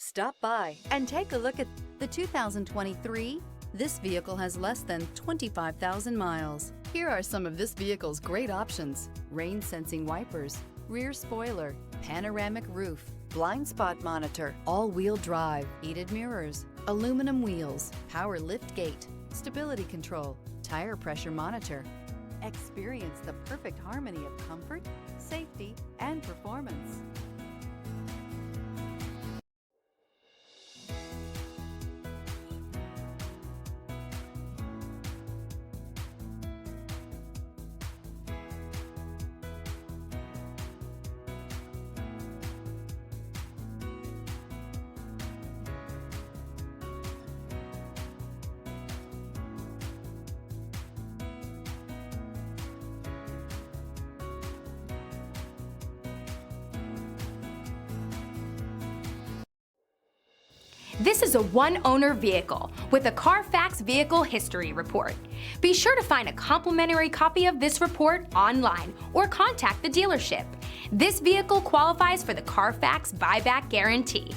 Stop by and take a look at the 2023. This vehicle has less than 25,000 miles. Here are some of this vehicle's great options: rain sensing wipers, rear spoiler, panoramic roof, blind spot monitor, all-wheel drive, heated mirrors, aluminum wheels, power lift gate, stability control, tire pressure monitor. Experience the perfect harmony of comfort, safety, and performance. This is a one-owner vehicle with a Carfax Vehicle History Report. Be sure to find a complimentary copy of this report online or contact the dealership. This vehicle qualifies for the Carfax Buyback Guarantee.